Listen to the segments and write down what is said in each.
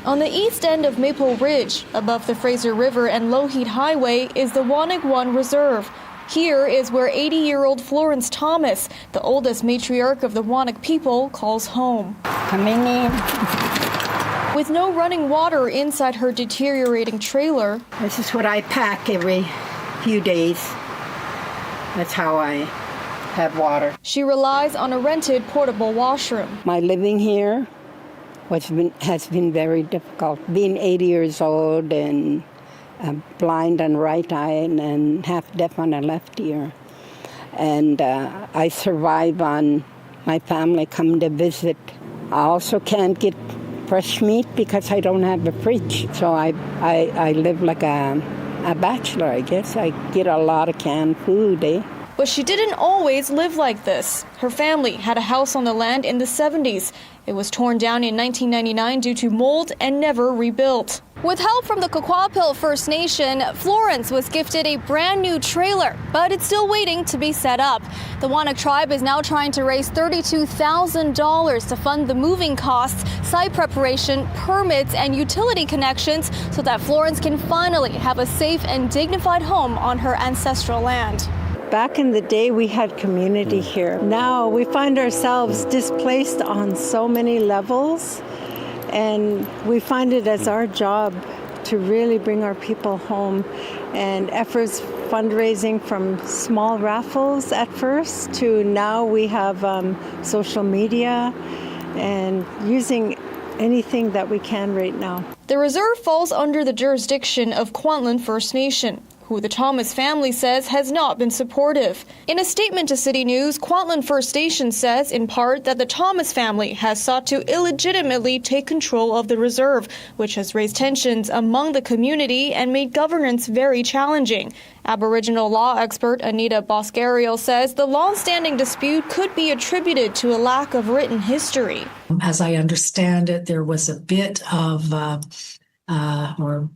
On the east end of Maple Ridge, above the Fraser River and Lougheed Highway, is the Whonnock 1 Reserve. Here is where 80-year-old Florence Thomas, the oldest matriarch of the Whonnock People, calls home. Coming in. With no running water inside her deteriorating trailer. This is what I pack every few days. That's how I have water. She relies on a rented portable washroom. My living here has been very difficult. Being 80 years old and blind on right eye and half deaf on the left ear. And I survive on my family coming to visit. I also can't get fresh meat because I don't have a fridge. So I live like a bachelor, I guess. I get a lot of canned food, But she didn't always live like this. Her family had a house on the land in the 70s. It was torn down in 1999 due to mold and never rebuilt. With help from the Goepel First Nation, Florence was gifted a brand new trailer, but it's still waiting to be set up. The Whonnock tribe is now trying to raise $32,000 to fund the moving costs, site preparation, permits, and utility connections so that Florence can finally have a safe and dignified home on her ancestral land. Back in the day, we had community here. Now we find ourselves displaced on so many levels, and we find it as our job to really bring our people home. And efforts fundraising from small raffles at first to now we have social media and using anything that we can right now. The reserve falls under the jurisdiction of Kwantlen First Nation, who the Thomas family says has not been supportive. In a statement to City News, Kwantlen First Nation says in part that the Thomas family has sought to illegitimately take control of the reserve, which has raised tensions among the community and made governance very challenging. Aboriginal law expert Anita Boscariol says the long-standing dispute could be attributed to a lack of written history. As I understand it, there was a bit of, or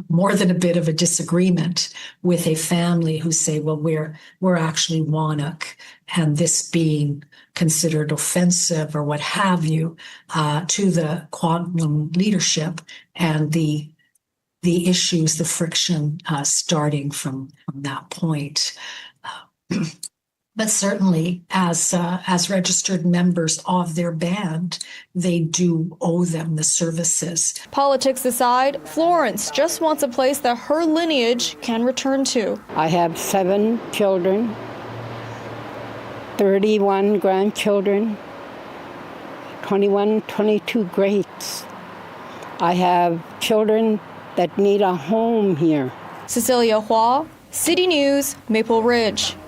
more than a bit of a disagreement with a family who say, well, we're actually Whonnock, and this being considered offensive or what have you to the Kwantlen leadership, and the issues, the friction starting from that point. But certainly, as registered members of their band, they do owe them the services. Politics aside, Florence just wants a place that her lineage can return to. I have 7 children, 31 grandchildren, 22 greats. I have children that need a home here. Cecilia Hua, City News, Maple Ridge.